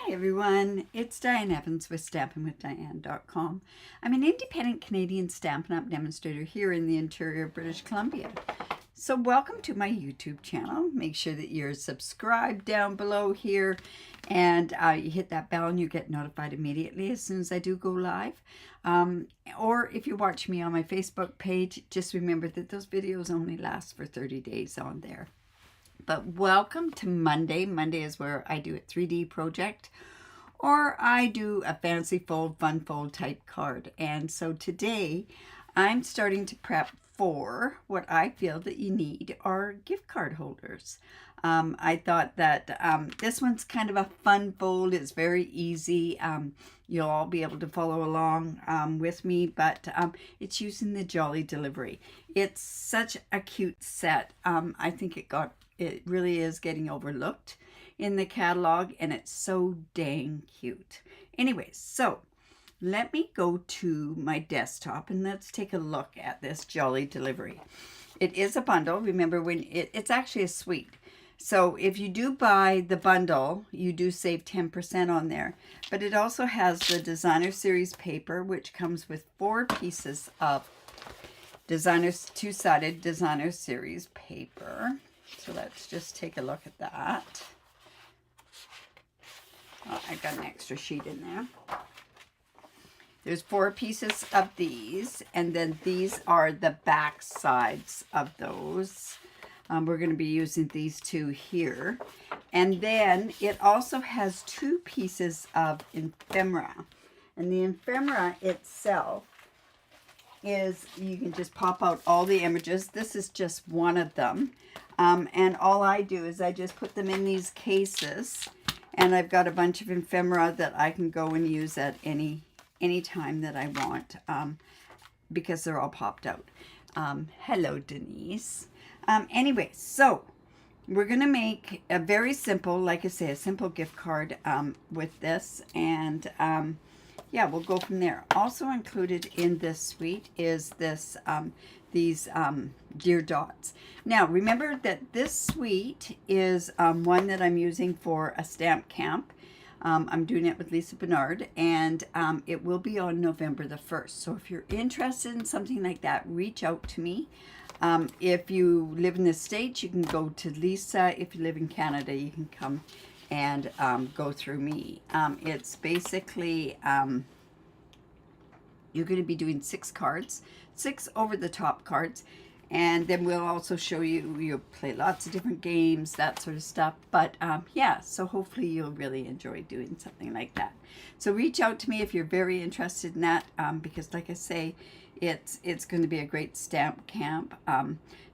Hi everyone, it's Diane Evans with StampinWithDiane.com. I'm an independent Canadian Stampin' Up! Demonstrator here in the interior of British Columbia. So welcome to my YouTube channel. Make sure that you're subscribed down below here and you hit that bell and you get notified immediately as soon as I do go live. Or if you watch me on my Facebook page, just remember that those videos only last for 30 days on there. But welcome to Monday. Monday is where I do a 3D project or I do a fancy fold, fun fold type card. And so today I'm starting to prep for what I feel that you need are gift card holders. I thought that this one's kind of a fun fold. It's very easy. You'll all be able to follow along with me, but it's using the Jolly Delivery. It's such a cute set. I think it really is getting overlooked in the catalog, and it's so dang cute. Anyways, so let me go to my desktop and let's take a look at this Jolly Delivery. It is a bundle. Remember, when it's actually a suite. So if you do buy the bundle, you do save 10% on there. But it also has the Designer Series paper, which comes with 4 pieces of two-sided Designer Series paper. So let's just take a look at that. Oh, I got an extra sheet in there. There's 4 pieces of these, and then these are the back sides of those. We're going to be using these 2 here. And then it also has 2 pieces of ephemera. And the ephemera itself is, you can just pop out all the images. This is just one of them. And all I do is I just put them in these cases. And I've got a bunch of ephemera that I can go and use at any time that I want, because they're all popped out. Hello, Denise. Anyway, so we're going to make a very simple, like I say, a simple gift card with this. And yeah, we'll go from there. Also included in this suite is this these Dear Dots. Now, remember that this suite is one that I'm using for a stamp camp. I'm doing it with Lisa Bernard, and it will be on November the 1st. So if you're interested in something like that, reach out to me. If you live in the States, you can go to Lisa. If you live in Canada, you can come and go through me. It's basically, you're going to be doing 6 cards, 6 over-the-top cards, and then we'll also show you, you'll play lots of different games, that sort of stuff. But yeah, so hopefully you'll really enjoy doing something like that. So reach out to me if you're very interested in that, because like I say, it's going to be a great stamp camp.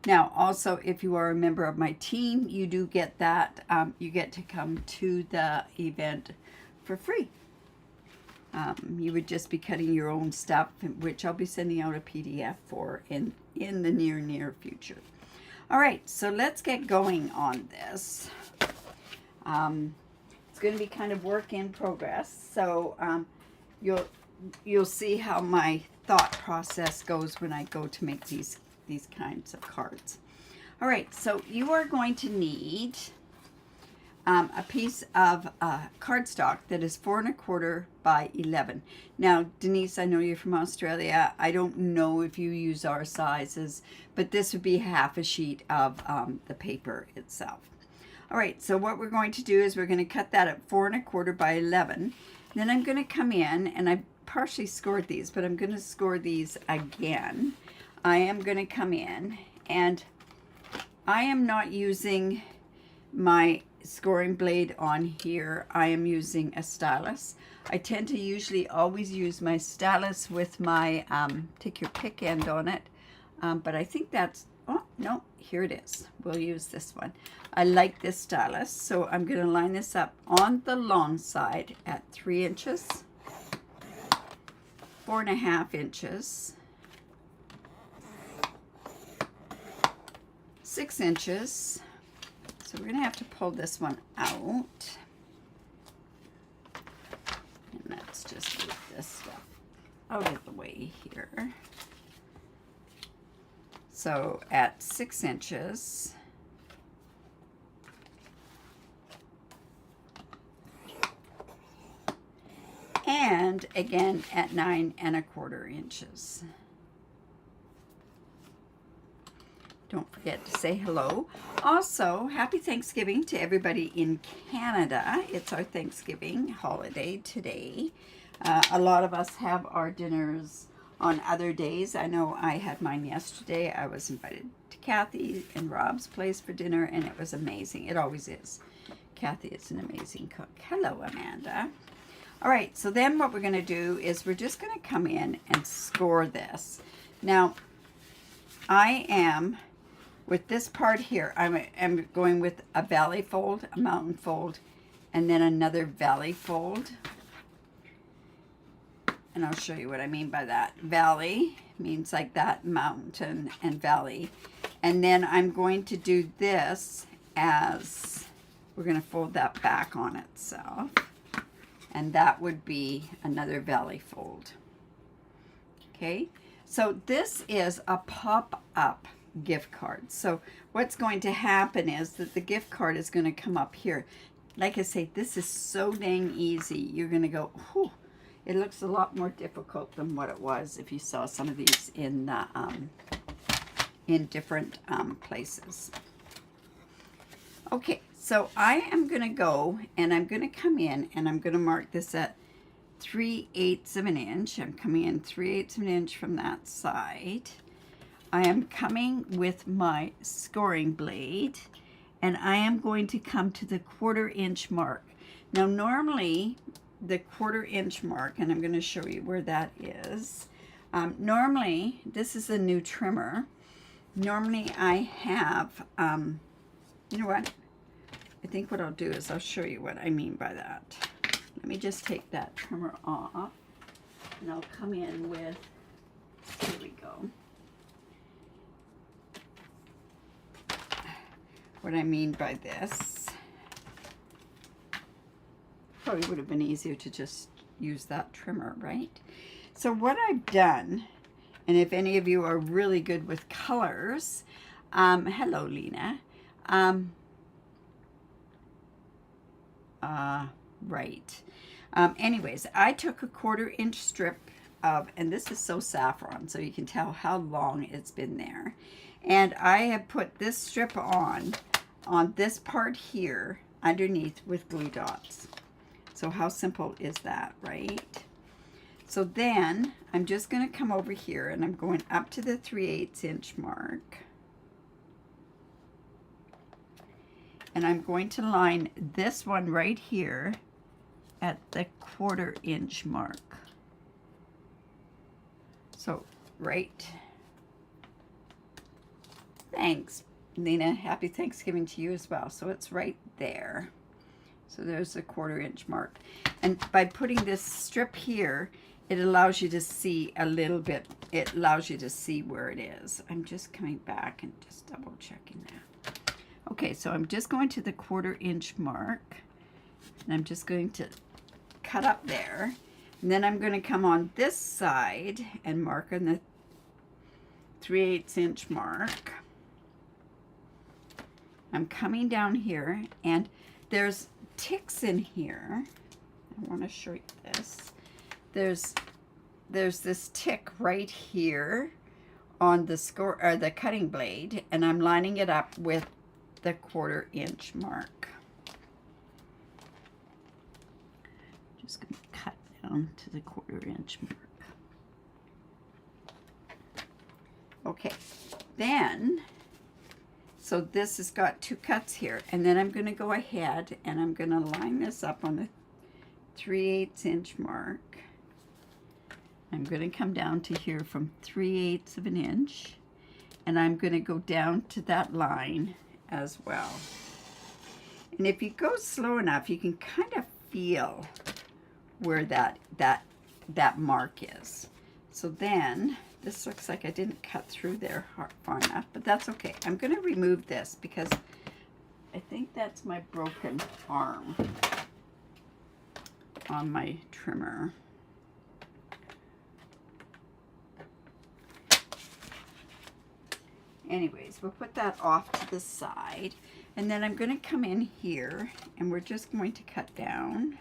Now, also, if you are a member of my team, you do get that. You get to come to the event for free. You would just be cutting your own stuff, which I'll be sending out a PDF for in the near future. All right, so let's get going on this. It's going to be kind of work in progress, so you'll see how my thought process goes when I go to make these kinds of cards. All right, so you are going to need a piece of cardstock that is 4 1/4 by 11. Now, Denise, I know you're from Australia. I don't know if you use our sizes, but this would be half a sheet of the paper itself. All right, so what we're going to do is we're going to cut that at 4 1/4 by 11. Then I'm going to come in, and I partially scored these, but I'm going to score these again. I am going to come in, and I am not using my scoring blade on here. I am using a stylus. I tend to usually always use my stylus with my take your pick end on it, but I think that's, oh no, here it is. We'll use this one. I like this stylus, so I'm going to line this up on the long side at 3 inches, 4 1/2 inches, 6 inches. So we're going to have to pull this one out. And let's just move this stuff out of the way here. So at 6 inches, and again at 9 1/4 inches. Don't forget to say hello. Also, happy Thanksgiving to everybody in Canada. It's our Thanksgiving holiday today. A lot of us have our dinners on other days. I know I had mine yesterday. I was invited to Kathy and Rob's place for dinner, and it was amazing. It always is. Kathy is an amazing cook. Hello, Amanda. All right, so then what we're going to do is we're just going to come in and score this. Now, I am, with this part here, I'm going with a valley fold, a mountain fold, and then another valley fold. And I'll show you what I mean by that. Valley means like that, mountain and valley. And then I'm going to do this as, we're going to fold that back on itself. And that would be another valley fold. Okay, so this is a pop-up gift card. So what's going to happen is that the gift card is going to come up here. Like I say, this is so dang easy. You're going to go, whew. It looks a lot more difficult than what it was if you saw some of these in different places. Okay, so I am going to go and I'm going to come in and I'm going to mark this at 3/8 of an inch. I'm coming in 3/8 of an inch from that side. I am coming with my scoring blade and I am going to come to the 1/4 inch mark. Now normally the 1/4 inch mark, and I'm going to show you where that is. Normally, this is a new trimmer. Normally I have, you know what? I think what I'll do is I'll show you what I mean by that. Let me just take that trimmer off and I'll come in with, here we go. What I mean by this. Probably would have been easier to just use that trimmer, right? So what I've done, and if any of you are really good with colors, hello Lena, right. Anyways, I took a 1/4 inch strip of, and this is so saffron, so you can tell how long it's been there. And I have put this strip on this part here underneath with glue dots. So how simple is that, right? So then I'm just going to come over here and I'm going up to the 3/8 inch mark. And I'm going to line this one right here at the 1/4 inch mark. So right. Thanks, Lena. Happy Thanksgiving to you as well. So it's right there. So there's the 1/4 inch mark. And by putting this strip here, it allows you to see a little bit, it allows you to see where it is. I'm just coming back and just double checking that. Okay, so I'm just going to the 1/4 inch mark. And I'm just going to cut up there. And then I'm going to come on this side and mark on the 3/8 inch mark. I'm coming down here and there's ticks in here. I want to show you this. There's this tick right here on the cutting blade, and I'm lining it up with the 1/4 inch mark. Just going to cut down to the 1/4 inch mark. Okay, then. So this has got 2 cuts here, and then I'm going to go ahead and I'm going to line this up on the 3/8 inch mark. I'm going to come down to here from 3/8 of an inch, and I'm going to go down to that line as well. And if you go slow enough, you can kind of feel where that mark is. So then, this looks like I didn't cut through there far enough, but that's okay. I'm going to remove this because I think that's my broken arm on my trimmer. Anyways, we'll put that off to the side, and then I'm going to come in here and we're just going to cut down.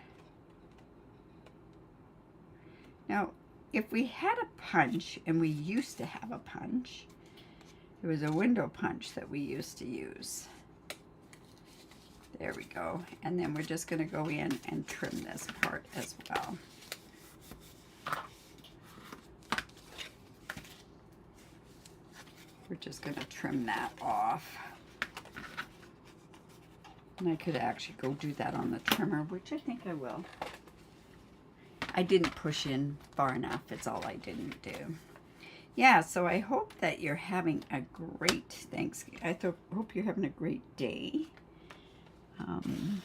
Now, if we had a punch, and we used to have a punch, it was a window punch that we used to use. There we go. And then we're just going to go in and trim this part as well. We're just going to trim that off. And I could actually go do that on the trimmer, which I think I will. I didn't push in far enough. It's all I didn't do. Yeah, so I hope that you're having a great Thanksgiving. Hope you're having a great day. I'm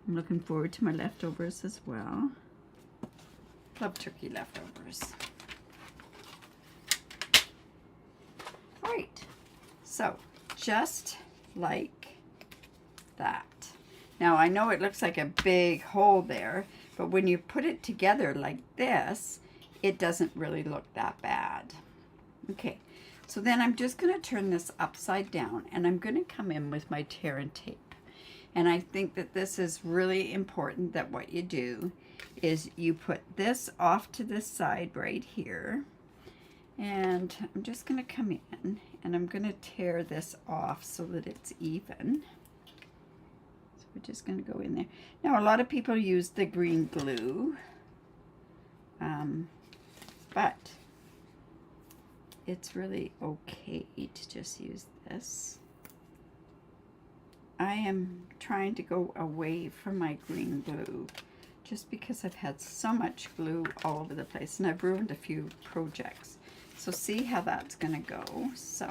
looking forward to my leftovers as well. Love turkey leftovers. All right, so just like that. Now I know it looks like a big hole there, but when you put it together like this, it doesn't really look that bad. Okay, so then I'm just going to turn this upside down, and I'm going to come in with my tear and tape. And I think that this is really important, that what you do is you put this off to the side right here. And I'm just going to come in and I'm going to tear this off so that it's even. So we're just going to go in there. Now a lot of people use the green glue, but it's really okay to just use this. I am trying to go away from my green glue just because I've had so much glue all over the place and I've ruined a few projects. So see how that's going to go. So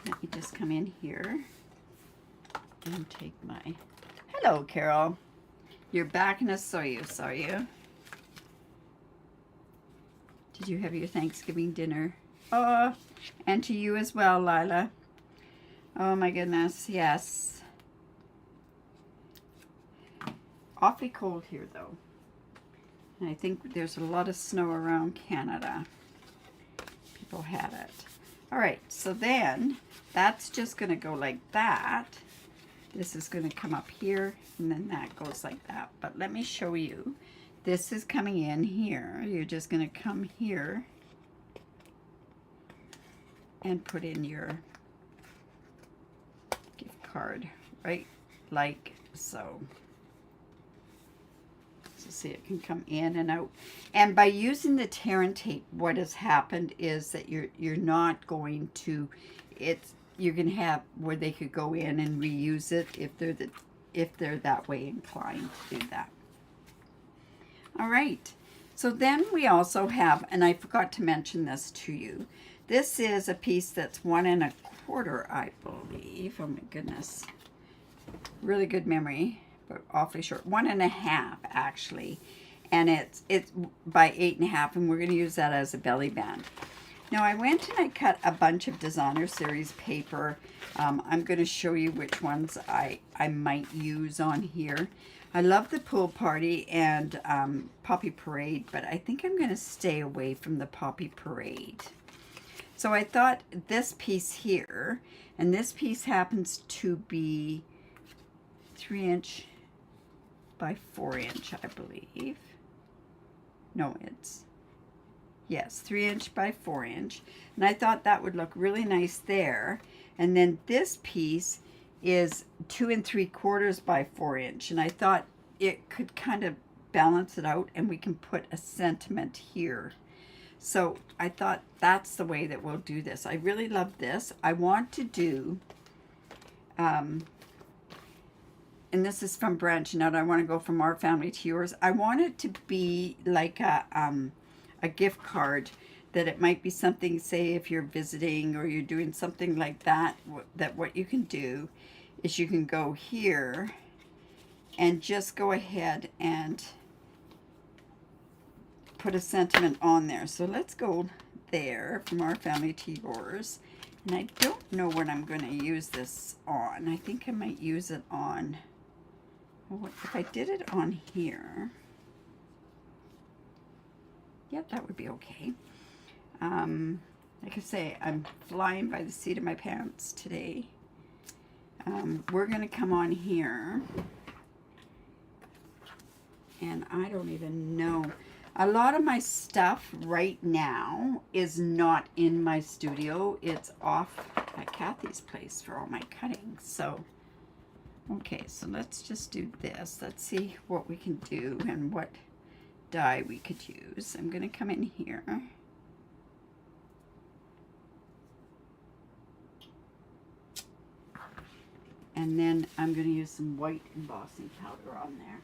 let me just come in here and take my... Hello, Carol. You're back in a Soyuz, are you? Did you have your Thanksgiving dinner? Oh, and to you as well, Lila. Oh my goodness, yes. Awfully cold here though. And I think there's a lot of snow around Canada. People had it. All right, so then that's just going to go like that. This is going to come up here, and then that goes like that. But let me show you. This is coming in here. You're just going to come here and put in your gift card, right? Like so. So see, it can come in and out. And by using the tear and tape, what has happened is that you're not going to, you're going to have where they could go in and reuse it if they're that way inclined to do that. All right. So then we also have, and I forgot to mention this to you. This is a piece that's 1 1/4, I believe. Oh my goodness. Really good memory, but awfully short. 1 1/2 actually. And it's by 8 1/2, and we're going to use that as a belly band. Now I went and I cut a bunch of designer series paper. I'm going to show you which ones I might use on here. I love the Pool Party and Poppy Parade, but I think I'm going to stay away from the Poppy Parade. So I thought this piece here, and this piece happens to be 3 inch by 4 inch, I believe. No, yes, 3 inch by 4 inch. And I thought that would look really nice there. And then this piece is 2 3/4 by 4 inch. And I thought it could kind of balance it out, and we can put a sentiment here. So I thought that's the way that we'll do this. I really love this. I want to do, and this is from branching out. I want to go from our family to yours. I want it to be like a gift card, that it might be something, say if you're visiting or you're doing something like that, that what you can do is you can go here and just go ahead and put a sentiment on there. So let's go there, from our family to yours. And I don't know what I'm going to use this on. I think I might use it on, well, if I did it on here, yeah, that would be okay. Like I say, I'm flying by the seat of my pants today. We're going to come on here And I don't even know. A lot of my stuff right now is not in my studio. It's off at Kathy's place for all my cutting. So, okay, so let's just do this. Let's see what we can do and what die we could use. I'm going to come in here. And then I'm going to use some white embossing powder on there.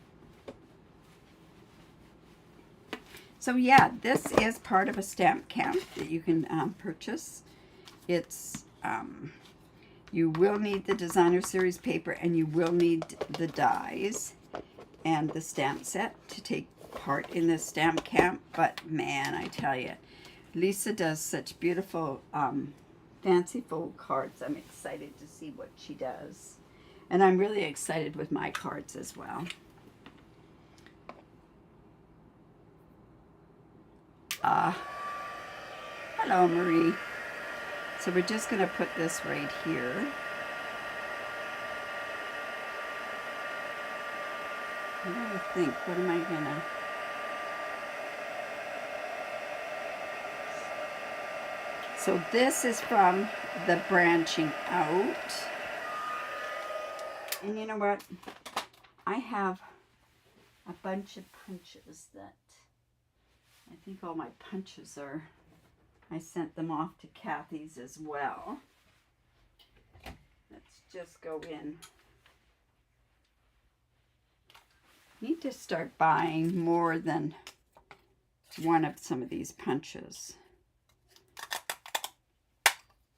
So yeah, this is part of a stamp camp that you can purchase. It's, you will need the designer series paper, and you will need the dies and the stamp set to take part in this stamp camp. But man, I tell you, Lisa does such beautiful fanciful cards. I'm excited to see what she does. And I'm really excited with my cards as well. Hello, Marie. So we're just going to put this right here. What do I think? What am I going to... So this is from the branching out. And you know what? I have a bunch of punches that... I think all my punches are... I sent them off to Kathy's as well. Let's just go in. Need to start buying more than one of some of these punches.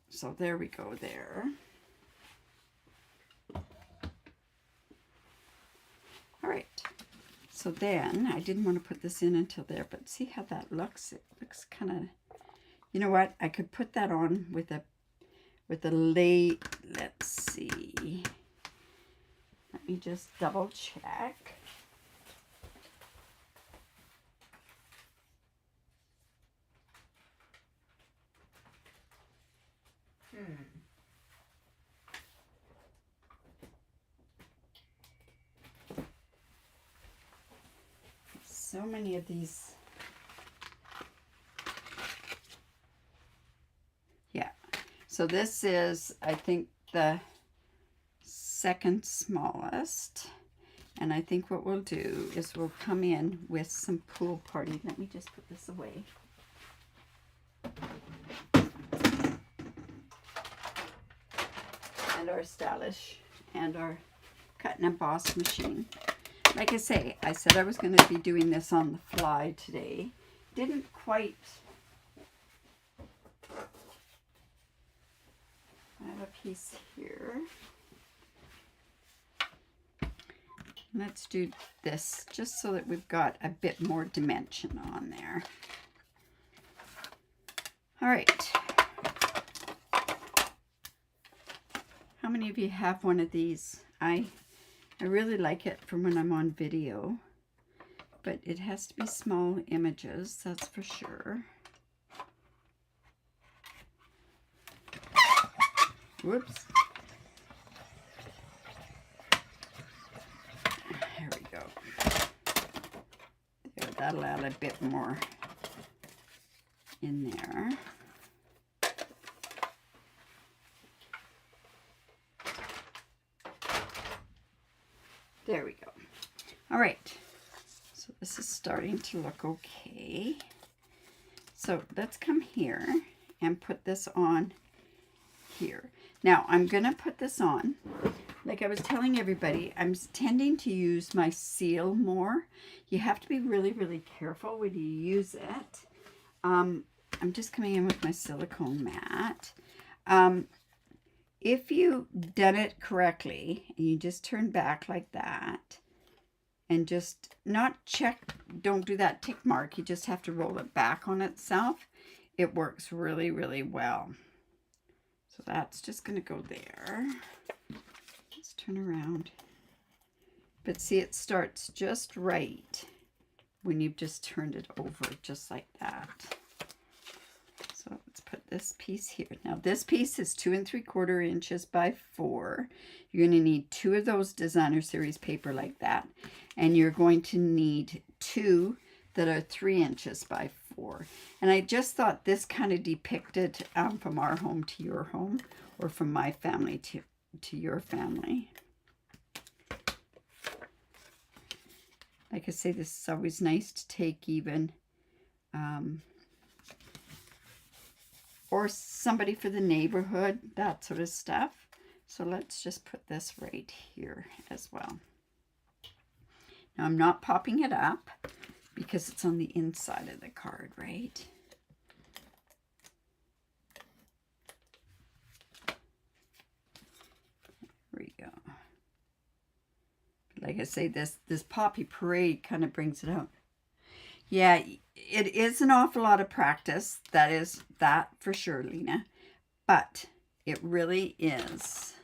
So there we go there. All right. So then, I didn't want to put this in until there, but see how that looks? It looks kind of, you know what? I could put that on with a lay, let's see. Let me just double check. So many of these. Yeah. So this is, I think, the second smallest. And I think what we'll do is we'll come in with some Pool Party. Let me just put this away. And our stylish and our cut and emboss machine. Like I say, I said I was going to be doing this on the fly today. Didn't quite. I have a piece here. Let's do this just so that we've got a bit more dimension on there. All right. How many of you have one of these? I really like it from when I'm on video, but it has to be small images, that's for sure. Whoops. There we go. There, that'll add a bit more in there. There we go. All right. So this is starting to look okay. So let's come here and put this on here. Now I'm going to put this on. Like I was telling everybody, I'm tending to use my seal more. You have to be really, really careful when you use it. I'm just coming in with my silicone mat. If you've done it correctly, and you just turn back like that, and just not check, don't do that tick mark, you just have to roll it back on itself, it works really, really well. So that's just going to go there. Let's turn around. But see, it starts just right when you've just turned it over, just like that. So So let's put this piece here. Now this piece is 2 3/4 inches by 4. You're going to need 2 of those designer series paper like that. And you're going to need 2 that are 3 inches by 4. And I just thought this kind of depicted from our home to your home, or from my family to your family. Like I say, this is always nice to take even, or somebody for the neighborhood, that sort of stuff. So let's just put this right here as well. Now I'm not popping it up because it's on the inside of the card, right? There we go. Like I say, this Poppy Parade kind of brings it out. Yeah, it is an awful lot of practice. That for sure, Lena. But it really is.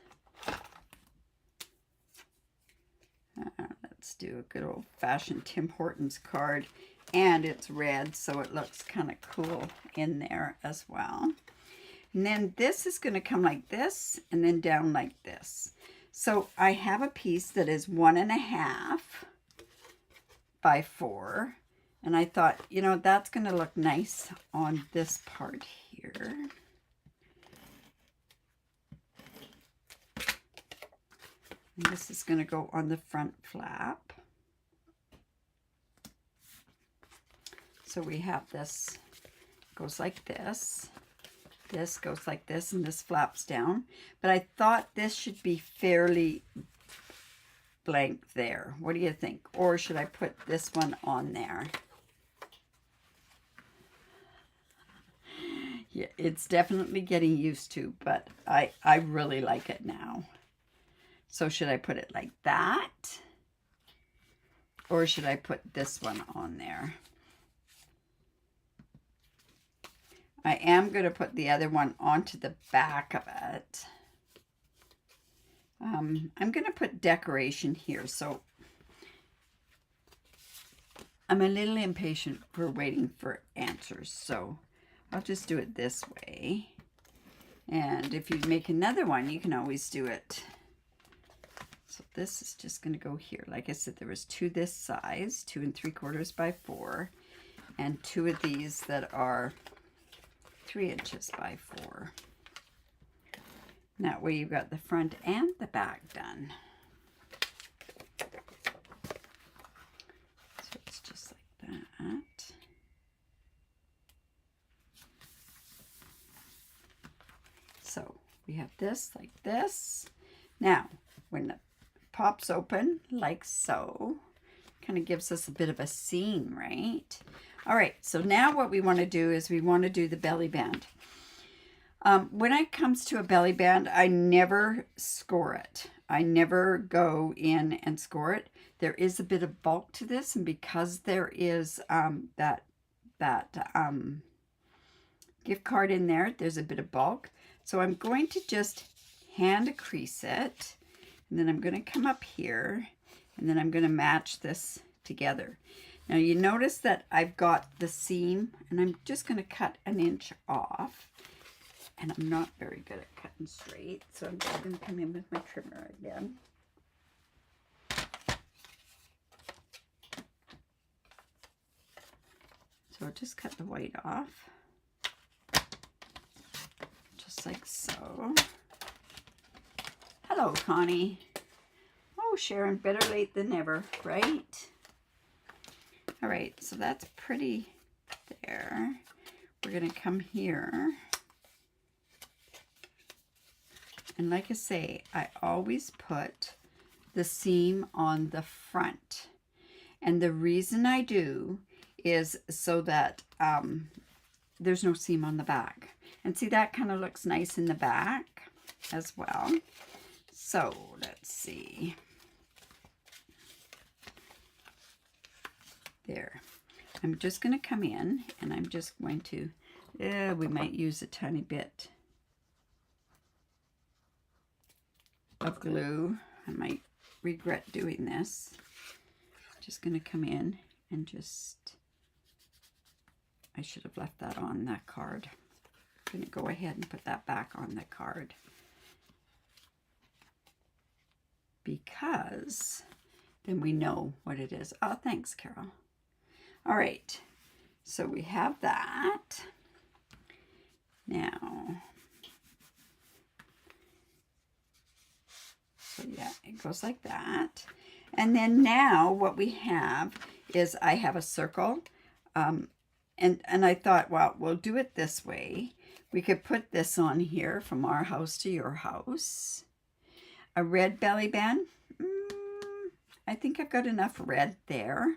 Let's do a good old-fashioned Tim Hortons card. And it's red, so it looks kind of cool in there as well. And then this is going to come like this, and then down like this. So I have a piece that is 1 1/2 by 4. And I thought, you know, that's going to look nice on this part here. And this is going to go on the front flap. So we have this, goes like this. This goes like this, and this flaps down. But I thought this should be fairly blank there. What do you think? Or should I put this one on there? Yeah, it's definitely getting used to, but I really like it now. So should I put it like that? Or should I put this one on there? I am going to put the other one onto the back of it. I'm going to put decoration here, so I'm a little impatient for waiting for answers, so I'll just do it this way. And if you make another one, you can always do it. So this is just going to go here. Like I said, there was 2 this size, 2 3/4 by 4, and 2 of these that are 3 inches by 4. And that way you've got the front and the back done. So it's just like that. So we have this like this. Now, when it pops open like so, kind of gives us a bit of a seam, right? All right, so now what we want to do is we want to do the belly band. When it comes to a belly band, I never score it. I never go in and score it. There is a bit of bulk to this, and because there is that gift card in there, there's a bit of bulk. So I'm going to just hand crease it, and then I'm going to come up here, and then I'm going to match this together. Now you notice that I've got the seam, and I'm just going to cut 1 inch off. And I'm not very good at cutting straight, so I'm just going to come in with my trimmer again. So just cut the white off, just like so. Hello, Connie. Oh, Sharon, better late than never, right? All right, so that's pretty there. We're going to come here. And like I say, I always put the seam on the front. And the reason I do is so that there's no seam on the back. And see, that kind of looks nice in the back as well. So let's see. There. I'm just going to come in, and I'm just going to, we might use a tiny bit of glue. I might regret doing this. Just going to come in and just, I should have left that on that card. I'm going to go ahead and put that back on the card, because then we know what it is. Oh, thanks, Carol. All right, so we have that. Now, so yeah, it goes like that. And then now what we have is I have a circle. And I thought, well, we'll do it this way. We could put this on here, from our house to your house. A red belly band. I think I've got enough red there.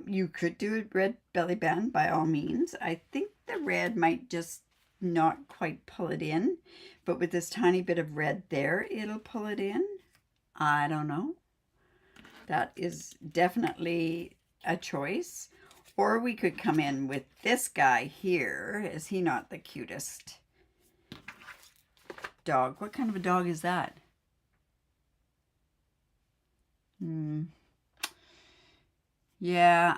You could do a red belly band by all means. I think the red might just not quite pull it in, but with this tiny bit of red there, it'll pull it in. I don't know. That is definitely a choice. Or we could come in with this guy here. Is he not the cutest dog? What kind of a dog is that? Yeah,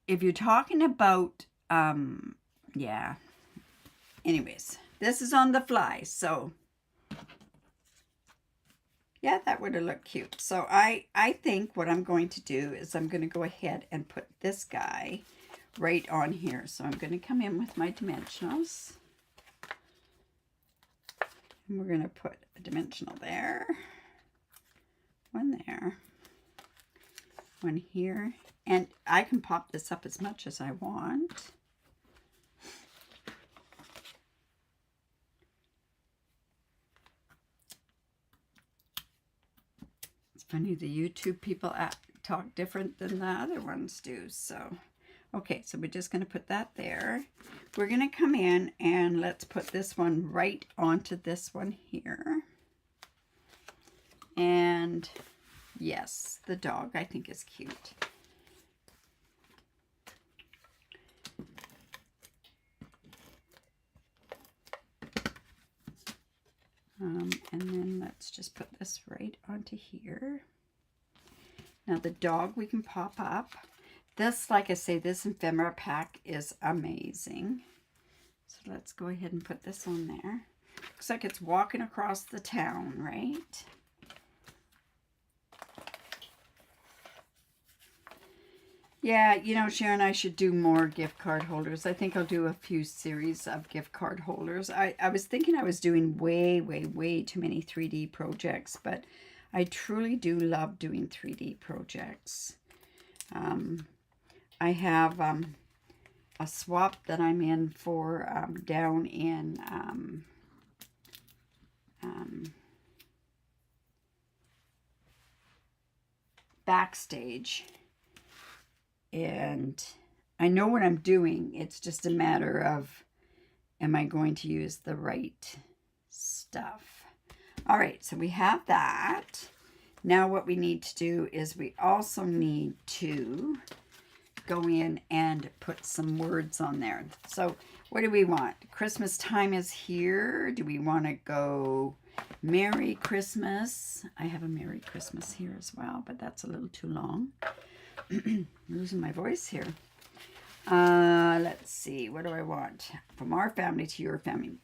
if you're talking about, yeah. Anyways, this is on the fly, so yeah, that would have looked cute. So I think what I'm going to do is I'm going to go ahead and put this guy right on here. So I'm going to come in with my dimensionals. And we're going to put a dimensional there. One there. One here. And I can pop this up as much as I want. It's funny, the YouTube people talk different than the other ones do. So, okay, so we're just going to put that there. We're going to come in and let's put this one right onto this one here. And yes, the dog I think is cute. And then let's just put this right onto here. Now the dog we can pop up. This, like I say, this ephemera pack is amazing. So let's go ahead and put this on there. Looks like it's walking across the town, right? Yeah, you know, Sharon, I should do more gift card holders. I think I'll do a few series of gift card holders. I was thinking I was doing way too many 3D projects, but I truly do love doing 3D projects. I have a swap that I'm in for down in Backstage. And I know what I'm doing. It's just a matter of, am I going to use the right stuff? All right, so we have that. Now what we need to do is we also need to go in and put some words on there. So what do we want? Christmas time is here. Do we want to go Merry Christmas? I have a Merry Christmas here as well, but that's a little too long. Losing my voice here. Let's see. What do I want? From our family to your family.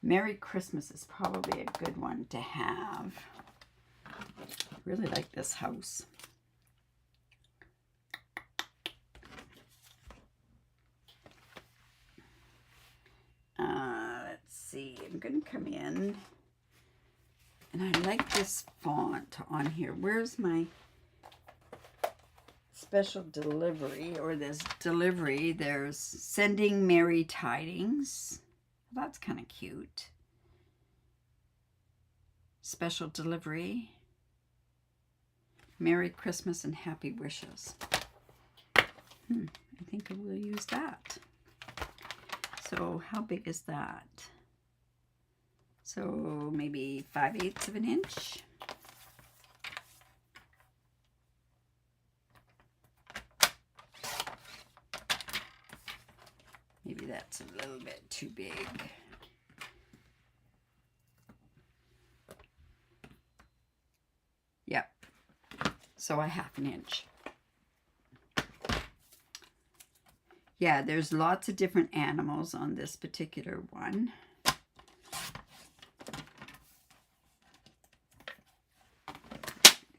Merry Christmas is probably a good one to have. I really like this house. Let's see. I'm going to come in. And I like this font on here. Where's my special delivery, or this delivery? There's sending merry tidings. That's kind of cute. Special delivery. Merry Christmas and happy wishes. I think I will use that. So how big is that? So maybe 5/8 of an inch. Maybe that's a little bit too big. Yep. So a 1/2 inch. yeah, there's lots of different animals on this particular one.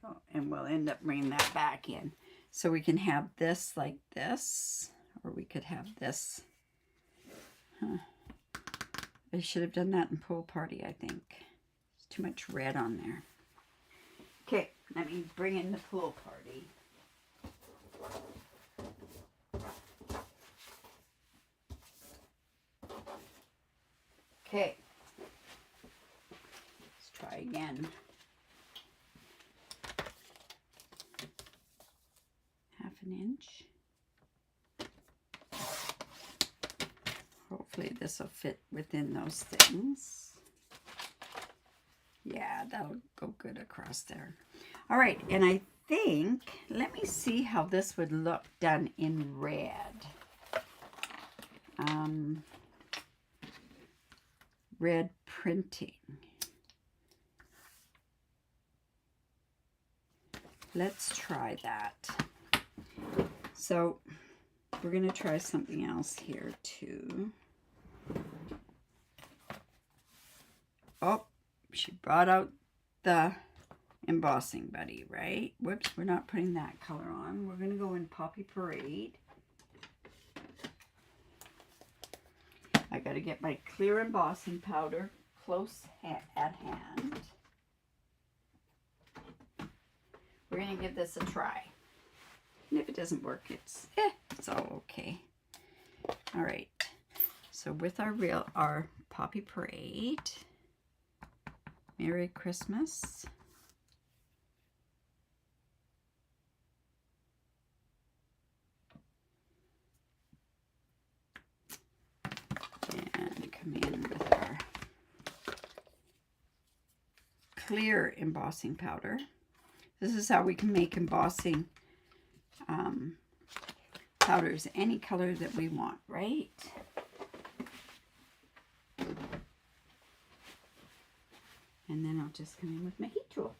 Oh, and we'll end up bringing that back in. So we can have this like this, or we could have this. Huh. I should have done that in Pool Party, I think. There's too much red on there. Okay, let me bring in the Pool Party. Okay, let's try again. Half an inch. Hopefully this will fit within those things. Yeah, that'll go good across there. All right, and I think, let me see how this would look done in red. Red printing. Let's try that. So we're going to try something else here too. Oh, she brought out the embossing buddy, right? Whoops, we're not putting that color on. We're going to go in Poppy Parade. I got to get my clear embossing powder close at hand. We're going to give this a try. And if it doesn't work, it's all okay. All right. So with our Poppy Parade, Merry Christmas. And come in with our clear embossing powder. This is how we can make embossing powders any color that we want, right? And then I'll just come in with my heat tool.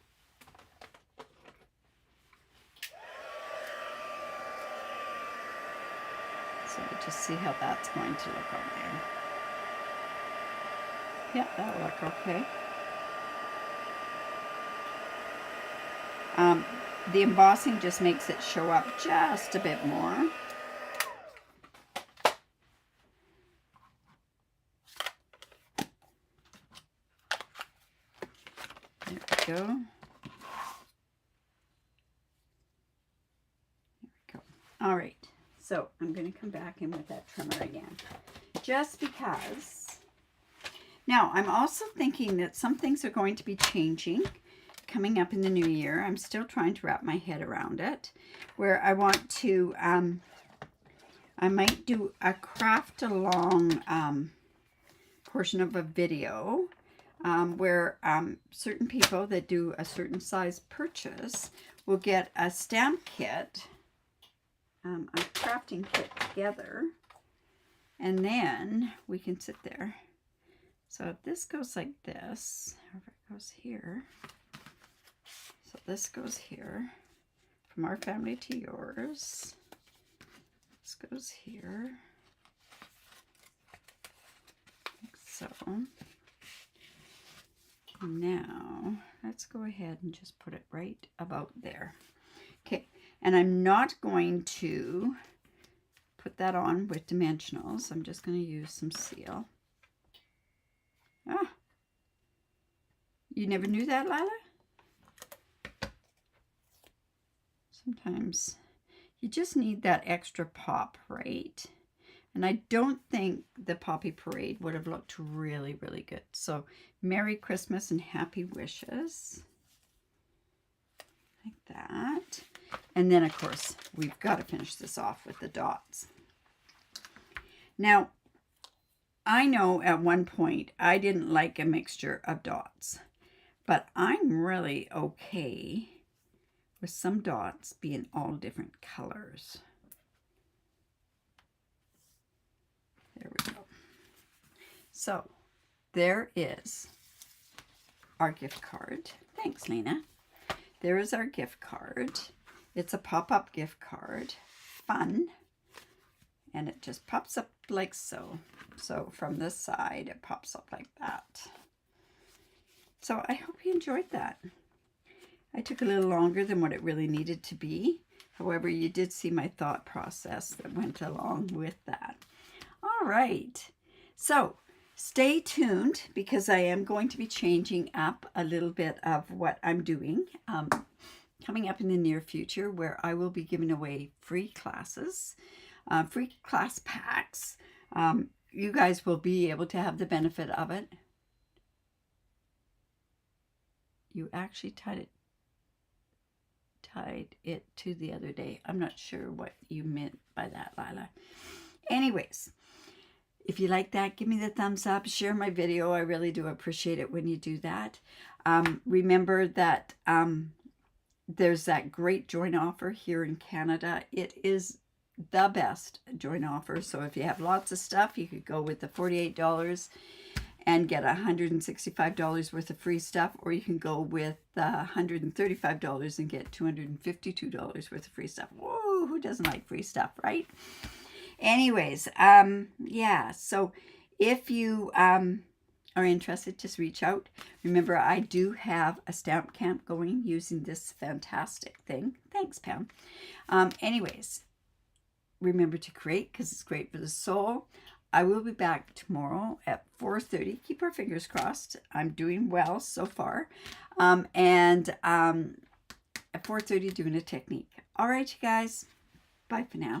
So we'll just see how that's going to look on there. Yeah, that'll look okay. The embossing just makes it show up just a bit more. There we go. There we go. All right. So I'm going to come back in with that trimmer again. Just because. Now, I'm also thinking that some things are going to be changing coming up in the new year. I'm still trying to wrap my head around it, where I want to, I might do a craft along portion of a video where certain people that do a certain size purchase will get a stamp kit, a crafting kit together, and then we can sit there. So if this goes like this, or if it goes here, so this goes here, from our family to yours. This goes here, like so. Now, let's go ahead and just put it right about there. Okay, and I'm not going to put that on with dimensionals. I'm just going to use some seal. Ah, you never knew that, Lila? Sometimes you just need that extra pop, right? And I don't think the Poppy Parade would have looked really, really good. So Merry Christmas and happy wishes. Like that. And then, of course, we've got to finish this off with the dots. Now, I know at one point I didn't like a mixture of dots, but I'm really okay with some dots being all different colors. There we go. So there is our gift card. Thanks, Lena. There is our gift card. It's a pop-up gift card. Fun. And it just pops up like so. So from this side, it pops up like that. So I hope you enjoyed that. I took a little longer than what it really needed to be. However, you did see my thought process that went along with that. All right. So stay tuned because I am going to be changing up a little bit of what I'm doing coming up in the near future, where I will be giving away free classes, free class packs. You guys will be able to have the benefit of it. You actually tied it to the other day. I'm not sure what you meant by that, Lila. Anyways, if you like that, give me the thumbs up, share my video. I really do appreciate it when you do that. Remember that there's that great joint offer here in Canada. It is the best joint offer. So if you have lots of stuff, you could go with the $48 and get $165 worth of free stuff, or you can go with $135 and get $252 worth of free stuff. Whoa, who doesn't like free stuff, right? Anyways, yeah, so if you are interested, just reach out. Remember, I do have a stamp camp going using this fantastic thing. Thanks, Pam. Anyways, remember to create because it's great for the soul. I will be back tomorrow at 4:30. Keep our fingers crossed. I'm doing well so far. And at 4:30 doing a technique. All right, you guys. Bye for now.